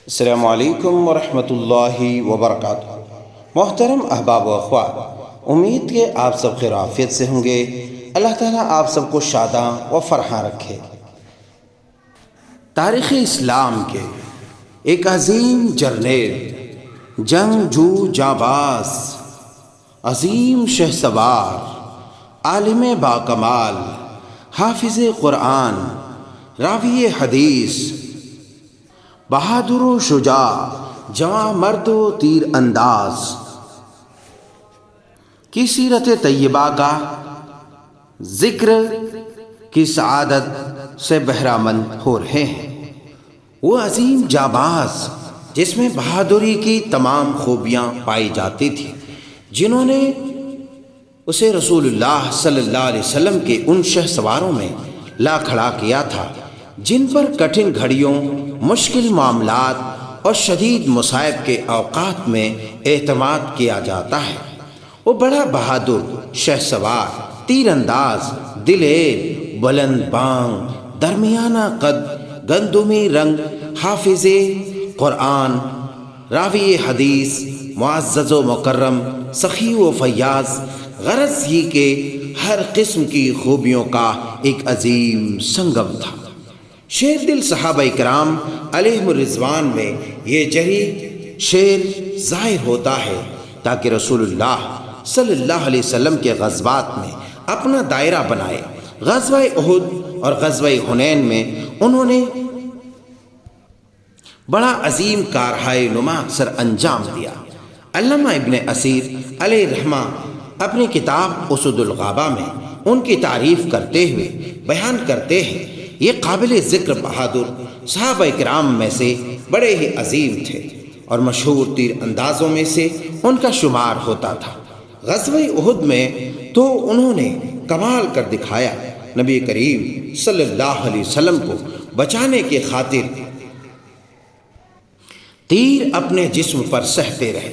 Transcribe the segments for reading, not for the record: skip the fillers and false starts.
السلام علیکم ورحمۃ اللہ وبرکاتہ۔ محترم احباب و اخوات، امید کہ آپ سب خیر و عافیت سے ہوں گے۔ اللہ تعالیٰ آپ سب کو شاداں و فرحاں رکھے۔ تاریخ اسلام کے ایک عظیم جرنیل، جنگجو جانباز، عظیم شہسوار، عالم باکمال، حافظ قرآن، راوی حدیث، بہادر و شجاع، جواں مرد و تیر انداز کی سیرت طیبہ کا ذکر کی سعادت سے بہرہ مند ہو رہے ہیں۔ وہ عظیم جانباز جس میں بہادری کی تمام خوبیاں پائی جاتی تھیں، جنہوں نے اسے رسول اللہ صلی اللہ علیہ وسلم کے ان شہسواروں میں لا کھڑا کیا تھا جن پر کٹھن گھڑیوں، مشکل معاملات اور شدید مصائب کے اوقات میں اعتماد کیا جاتا ہے۔ وہ بڑا بہادر، شہسوار، تیر انداز، دلیر، بلند بانگ، درمیانہ قد، گندمی رنگ، حافظ قرآن، راوی حدیث، معزز و مکرم، سخی و فیاض، غرض یہ کہ ہر قسم کی خوبیوں کا ایک عظیم سنگم تھا۔ شیر دل صحابہ کرام علیہم الرضوان میں یہ جری شیر ظاہر ہوتا ہے تاکہ رسول اللہ صلی اللہ علیہ وسلم کے غزوات میں اپنا دائرہ بنائے۔ غزوہ احد اور غزوہ حنین میں انہوں نے بڑا عظیم کارہائے نما سر انجام دیا۔ علامہ ابن اسیر علیہ رحمہ اپنی کتاب اسد الغابہ میں ان کی تعریف کرتے ہوئے بیان کرتے ہیں، یہ قابل ذکر بہادر صحابہ کرام میں سے بڑے ہی عظیم تھے اور مشہور تیر اندازوں میں سے ان کا شمار ہوتا تھا۔ غزوہ احد میں تو انہوں نے کمال کر دکھایا۔ نبی کریم صلی اللہ علیہ وسلم کو بچانے کی خاطر تیر اپنے جسم پر سہتے رہے،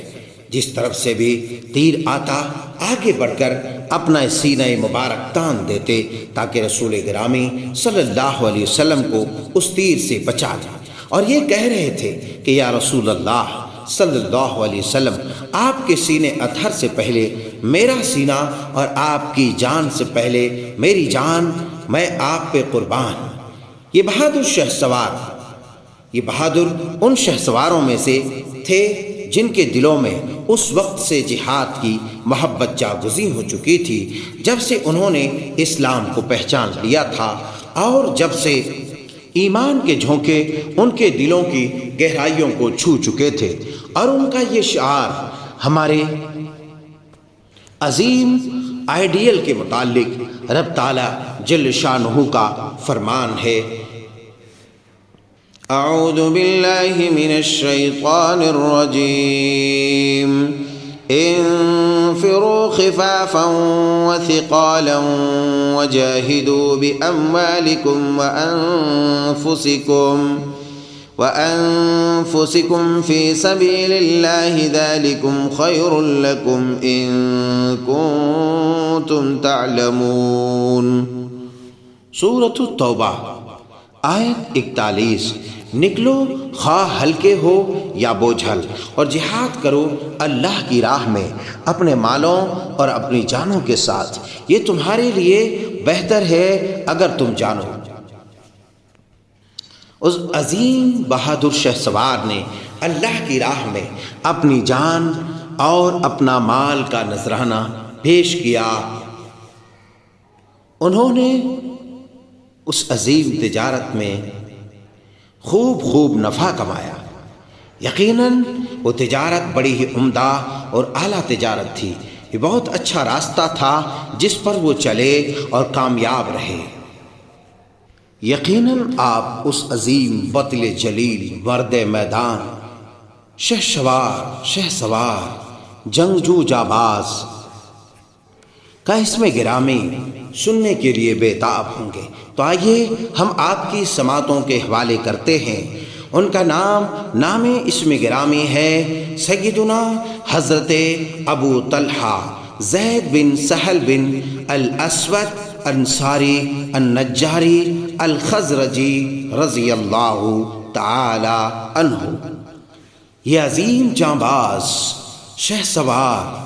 جس طرف سے بھی تیر آتا آگے بڑھ کر اپنا سینہ مبارک تان دیتے تاکہ رسول گرامی صلی اللہ علیہ وسلم کو اس تیر سے بچا جائے، اور یہ کہہ رہے تھے کہ یا رسول اللہ صلی اللہ علیہ وسلم، آپ کے سینے اطہر سے پہلے میرا سینہ اور آپ کی جان سے پہلے میری جان، میں آپ پہ قربان۔ یہ بہادر شہسوار، یہ بہادر ان شہسواروں میں سے تھے جن کے دلوں میں اس وقت سے جہاد کی محبت جاگزیں ہو چکی تھی جب سے انہوں نے اسلام کو پہچان لیا تھا، اور جب سے ایمان کے جھونکے ان کے دلوں کی گہرائیوں کو چھو چکے تھے۔ اور ان کا یہ شعار ہمارے عظیم آئیڈیل کے متعلق رب تعالی جل شانہ کا فرمان ہے، اعوذ باللہ من الشیطان الرجیم، انفروا خفافا وثقالا وجاہدوا باموالکم وانفسکم فی سبیل اللہ، ذالکم خیر لکم ان کنتم تعلمون۔ سورۃ التوبہ آیت 41۔ نکلو خواہ ہلکے ہو یا بوجھل، اور جہاد کرو اللہ کی راہ میں اپنے مالوں اور اپنی جانوں کے ساتھ، یہ تمہارے لیے بہتر ہے اگر تم جانو۔ اس عظیم بہادر شہسوار نے اللہ کی راہ میں اپنی جان اور اپنا مال کا نذرانہ پیش کیا۔ انہوں نے اس عظیم تجارت میں خوب نفع کمایا۔ یقیناً وہ تجارت بڑی ہی عمدہ اور اعلیٰ تجارت تھی۔ یہ بہت اچھا راستہ تھا جس پر وہ چلے اور کامیاب رہے۔ یقیناً آپ اس عظیم بطل جلیل، مرد میدان، شہسوار، جنگجو جانباز کا اسم گرامی سننے کے لیے بےتاب ہوں گے، تو آئیے ہم آپ کی سماعتوں کے حوالے کرتے ہیں۔ ان کا نام اسم گرامی ہے سیدنا حضرت ابو طلحہ زید بن سہل بن الاسود انصاری النجاری الخزرجی رضی اللہ تعالی عنہ، یہ عظیم جانباز شہ سوار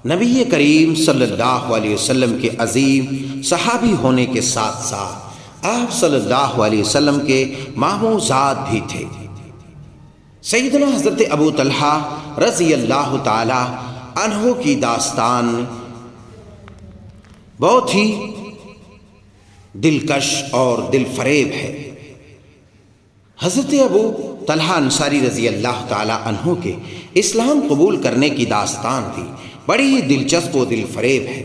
نبی کریم صلی اللہ علیہ وسلم کے عظیم صحابی ہونے کے ساتھ ساتھ آپ صلی اللہ علیہ وسلم کے ماموزاد بھی تھے۔ سیدنا حضرت ابو طلحہ رضی اللہ تعالی عنہ کی داستان بہت ہی دلکش اور دل فریب ہے۔ حضرت ابو طلحہ انصاری رضی اللہ تعالی عنہ کے اسلام قبول کرنے کی داستان بھی بڑی ہی دلچسپ و دل فریب ہے۔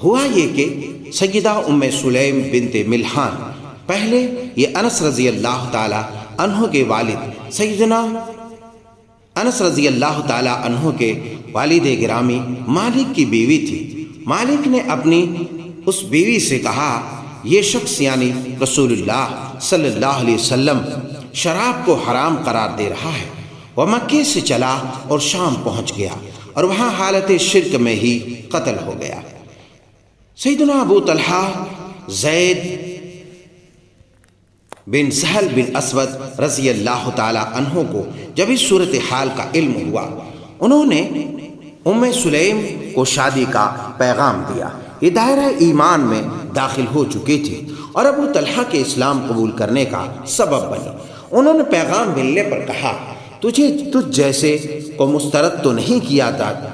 ہوا یہ کہ سیدہ ام سلیم بنت ملحان، پہلے یہ انس رضی اللہ تعالی عنہ کے والد سیدنا انس رضی اللہ تعالی عنہ کے والد گرامی مالک کی بیوی تھی۔ مالک نے اپنی اس بیوی سے کہا، یہ شخص یعنی رسول اللہ صلی اللہ علیہ وسلم شراب کو حرام قرار دے رہا ہے۔ وہ مکے سے چلا اور شام پہنچ گیا اور وہاں حالت شرک میں ہی قتل ہو گیا۔ سیدنا ابو طلحہ زید بن سہل بن اسود رضی اللہ تعالی عنہ کو جب اس صورتحال کا علم ہوا، انہوں نے ام سلیم کو شادی کا پیغام دیا۔ یہ دائرہ ایمان میں داخل ہو چکی تھی اور ابو طلحہ کے اسلام قبول کرنے کا سبب بنی۔ انہوں نے پیغام ملنے پر کہا، تجھ جیسے کو مسترد تو نہیں کیا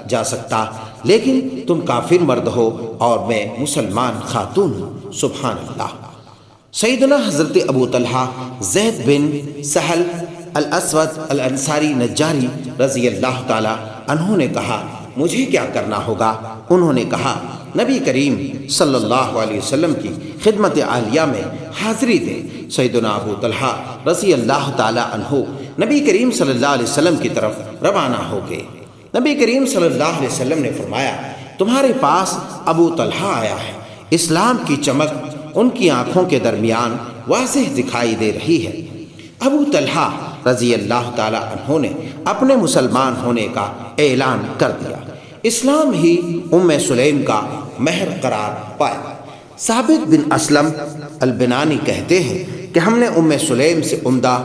جا سکتا، لیکن تم کافر مرد ہو اور میں مسلمان خاتون ہوں۔ سبحان اللہ۔ سیدنا حضرت ابو طلحہ زید بن سہل الاسود الانصاری نجاری رضی اللہ تعالی عنہ نے کہا، مجھے کیا کرنا ہوگا؟ انہوں نے کہا، نبی کریم صلی اللہ علیہ وسلم کی خدمت عالیہ میں حاضری دے۔ سیدنا ابو طلحہ رضی اللہ تعالی عنہ نبی کریم صلی اللہ علیہ وسلم کی طرف روانہ ہو گئے۔ نبی کریم صلی اللہ علیہ وسلم نے فرمایا، تمہارے پاس ابو طلحہ آیا ہے۔ اسلام کی چمک ان کی آنکھوں کے درمیان واضح دکھائی دے رہی ہے۔ ابو طلحہ رضی اللہ تعالی عنہ نے اپنے مسلمان ہونے کا اعلان کر دیا۔ اسلام ہی ام سلیم کا مہر قرار پایا۔ ثابت بن اسلم البنانی کہتے ہیں کہ ہم نے ام سلیم سے عمدہ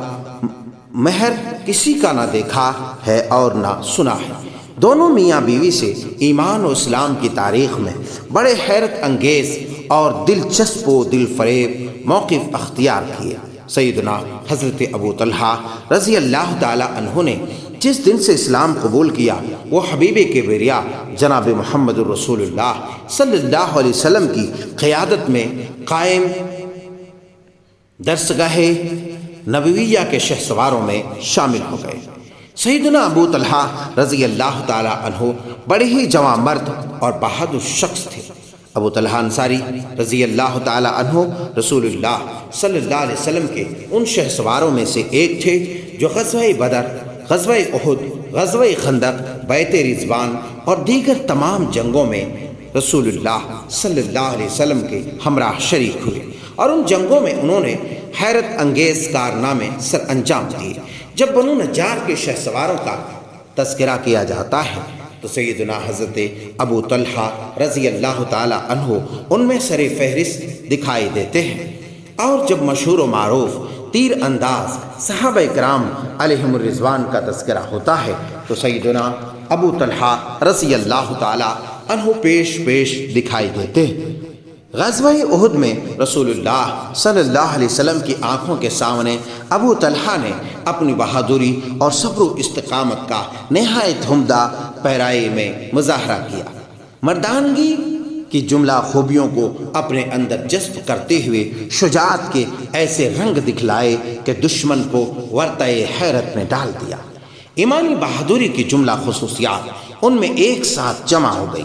مہر کسی کا نہ دیکھا ہے اور نہ سنا ہے۔ دونوں میاں بیوی سے ایمان و اسلام کی تاریخ میں بڑے حیرت انگیز اور دلچسپ و دل فریب موقف اختیار کیے۔ سیدنا حضرت ابو طلحہ رضی اللہ تعالی عنہ نے جس دن سے اسلام قبول کیا، وہ حبیب کبریا جناب محمد رسول اللہ صلی اللہ علیہ وسلم کی قیادت میں قائم درسگاہ نبویہ کے شہسواروں میں شامل ہو گئے۔ سیدنا ابو طلحہ رضی اللہ تعالی عنہ بڑے ہی جواں مرد اور بہادر شخص تھے۔ ابو طلحہ انصاری رضی اللہ تعالی عنہ رسول اللہ صلی اللہ علیہ وسلم کے ان شہسواروں میں سے ایک تھے جو غزوہ بدر، غزوہ احد، غزوہ خندق، بیعت رضوان اور دیگر تمام جنگوں میں رسول اللہ صلی اللہ علیہ وسلم کے ہمراہ شریک ہوئے، اور ان جنگوں میں انہوں نے حیرت انگیز کارنامے سر انجام دیے۔ جب بنو نجار کے شہسواروں کا تذکرہ کیا جاتا ہے تو سیدنا حضرت ابو طلحہ رضی اللہ تعالی عنہ ان میں سر فہرست دکھائی دیتے ہیں۔ اور جب مشہور و معروف تیر انداز صحابہ کرام علیہم الرضوان کا تذکرہ ہوتا ہے تو سیدنا ابو طلحہ رضی اللہ تعالی عنہ پیش دکھائی دیتے ہیں۔ غزوہ احد میں رسول اللہ صلی اللہ علیہ وسلم کی آنکھوں کے سامنے ابو طلحہ نے اپنی بہادری اور صبر و استقامت کا نہایت عمدہ پیرائی میں مظاہرہ کیا۔ مردانگی کی جملہ خوبیوں کو اپنے اندر جذب کرتے ہوئے شجاعت کے ایسے رنگ دکھلائے کہ دشمن کو ورطۂ حیرت میں ڈال دیا۔ ایمانی بہادری کی جملہ خصوصیات ان میں ایک ساتھ جمع ہو گئی،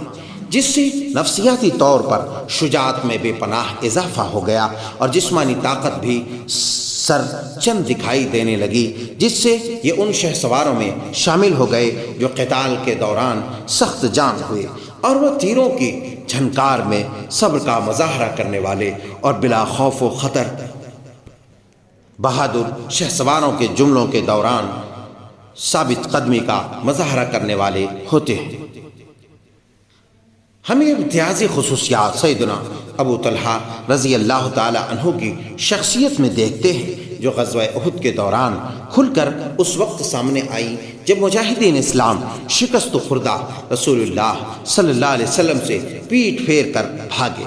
جس سے نفسیاتی طور پر شجاعت میں بے پناہ اضافہ ہو گیا اور جسمانی طاقت بھی سر چند دکھائی دینے لگی، جس سے یہ ان شہسواروں میں شامل ہو گئے جو قتال کے دوران سخت جان ہوئے اور وہ تیروں کی جھنکار میں صبر کا مظاہرہ کرنے والے اور بلا خوف و خطر بہادر شہسواروں کے جملوں کے دوران ثابت قدمی کا مظاہرہ کرنے والے ہوتے ہیں۔ ہمیں امتیازی خصوصیات سیدنا ابو طلحہ رضی اللہ تعالی عنہ کی شخصیت میں دیکھتے ہیں جو غزوہ احد کے دوران کھل کر اس وقت سامنے آئی جب مجاہدین اسلام شکست خوردہ رسول اللہ صلی اللہ علیہ وسلم سے پیٹ پھیر کر بھاگے۔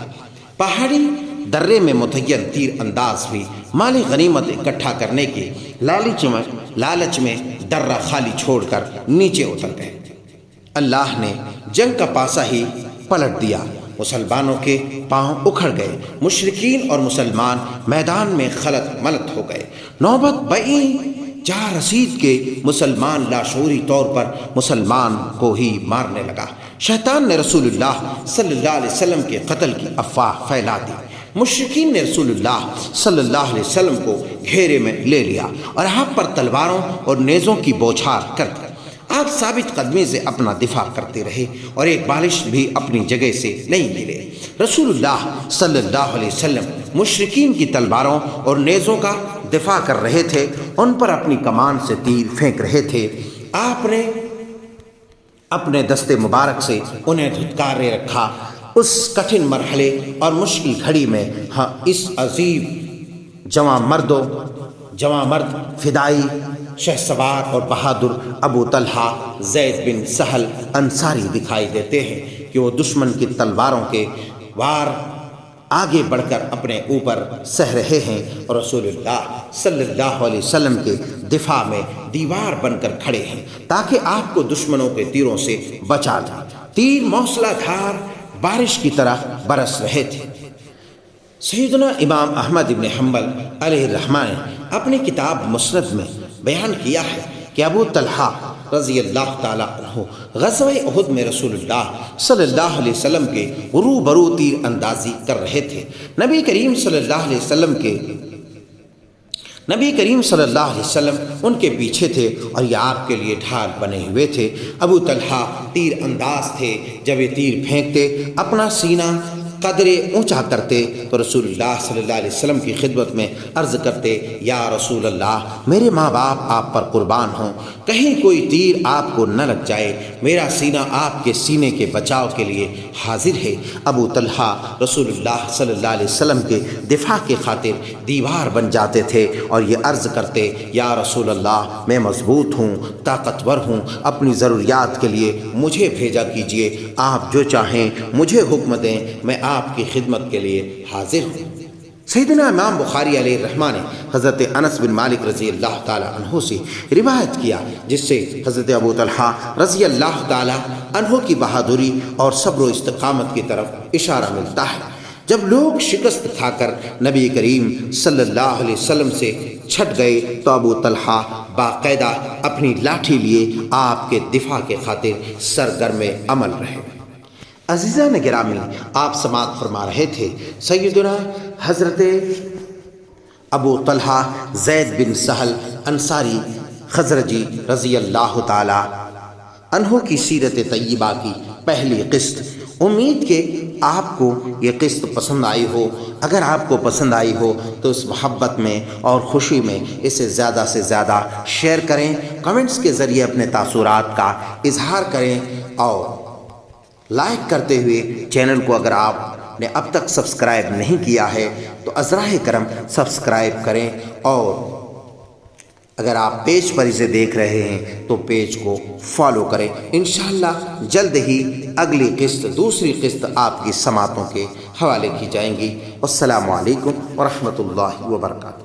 پہاڑی درے میں متعین تیر انداز بھی مال غنیمت اکٹھا کرنے کے لالچ میں درہ خالی چھوڑ کر نیچے اتر گئے۔ اللہ نے جنگ کا پاسا ہی پلٹ دیا، مسلمانوں کے پاؤں اکھڑ گئے، مشرکین اور مسلمان میدان میں خلط ملط ہو گئے۔ نوبت بئی جا رسید کے مسلمان لاشعوری طور پر مسلمان کو ہی مارنے لگا۔ شیطان نے رسول اللہ صلی اللہ علیہ وسلم کے قتل کی افواہ پھیلا دی۔ مشرکین نے رسول اللہ صلی اللہ علیہ وسلم کو گھیرے میں لے لیا اور آپ پر تلواروں اور نیزوں کی بوچھار کر دی۔ آپ ثابت قدمی سے اپنا دفاع کرتے رہے اور ایک بالش بھی اپنی جگہ سے نہیں ہلے۔ رسول اللہ صلی اللہ علیہ وسلم مشرکین کی تلواروں اور نیزوں کا دفاع کر رہے تھے، ان پر اپنی کمان سے تیر پھینک رہے تھے۔ آپ نے اپنے دستے مبارک سے انہیں دھتکارے رکھا۔ اس کٹھن مرحلے اور مشکل گھڑی میں اس عظیم جواں مرد فدائی شہسوار اور بہادر ابو طلحہ زید بن سہل انصاری دکھائی دیتے ہیں کہ وہ دشمن کی تلواروں کے وار آگے بڑھ کر اپنے اوپر سہ رہے ہیں اور رسول اللہ صلی اللہ علیہ وسلم کے دفاع میں دیوار بن کر کھڑے ہیں تاکہ آپ کو دشمنوں کے تیروں سے بچا دیں۔ تیر موصلہ دھار بارش کی طرح برس رہے تھے۔ سیدنا امام احمد بن حنبل علیہ الرحمہ نے اپنی کتاب مسند میں بیان کیا ہے کہ ابو طلحہ رضی اللہ تعالیٰ عنہ غزوہ احد میں رسول اللہ صلی اللہ علیہ وسلم کے روبرو تیر اندازی کر رہے تھے۔ نبی کریم صلی اللہ علیہ وسلم ان کے پیچھے تھے اور یہ آپ کے لیے ڈھال بنے ہوئے تھے۔ ابو طلحہ تیر انداز تھے، جب یہ تیر پھینکتے اپنا سینہ قدرے اونچا کرتے تو رسول اللہ صلی اللہ علیہ وسلم کی خدمت میں عرض کرتے، یا رسول اللہ میرے ماں باپ آپ پر قربان ہوں، کہیں کوئی تیر آپ کو نہ لگ جائے، میرا سینہ آپ کے سینے کے بچاؤ کے لیے حاضر ہے۔ ابو طلحہ رسول اللہ صلی اللہ علیہ وسلم کے دفاع کے خاطر دیوار بن جاتے تھے اور یہ عرض کرتے، یا رسول اللہ میں مضبوط ہوں، طاقتور ہوں، اپنی ضروریات کے لیے مجھے بھیجا کیجیے، آپ جو چاہیں مجھے حکم دیں، میں آپ کی خدمت کے لیے حاضر ہوں۔ سیدنا امام بخاری علیہ الرحمہ نے حضرت انس بن مالک رضی اللہ تعالیٰ عنہ سے روایت کیا، جس سے حضرت ابو طلحہ رضی اللہ تعالیٰ عنہ کی بہادری اور صبر و استقامت کی طرف اشارہ ملتا ہے۔ جب لوگ شکست کھا کر نبی کریم صلی اللہ علیہ وسلم سے چھٹ گئے تو ابو طلحہ باقاعدہ اپنی لاٹھی لیے آپ کے دفاع کے خاطر سرگرم عمل رہے۔ عزیزان گرامی، آپ سماعت فرما رہے تھے سیدنا حضرت ابو طلحہ زید بن سہل انصاری خزرجی رضی اللہ تعالی عنہ کی سیرت طیبہ کی پہلی قسط۔ امید کہ آپ کو یہ قسط پسند آئی ہو۔ اگر آپ کو پسند آئی ہو تو اس محبت میں اور خوشی میں اسے زیادہ سے زیادہ شیئر کریں، کمنٹس کے ذریعے اپنے تاثرات کا اظہار کریں اور لائک کرتے ہوئے چینل کو اگر آپ نے اب تک سبسکرائب نہیں کیا ہے تو ازراہ کرم سبسکرائب کریں، اور اگر آپ پیج پر اسے دیکھ رہے ہیں تو پیج کو فالو کریں۔ انشاءاللہ جلد ہی اگلی قسط، دوسری قسط آپ کی سماعتوں کے حوالے کی جائیں گی۔ السلام علیکم ورحمۃ اللہ وبرکاتہ۔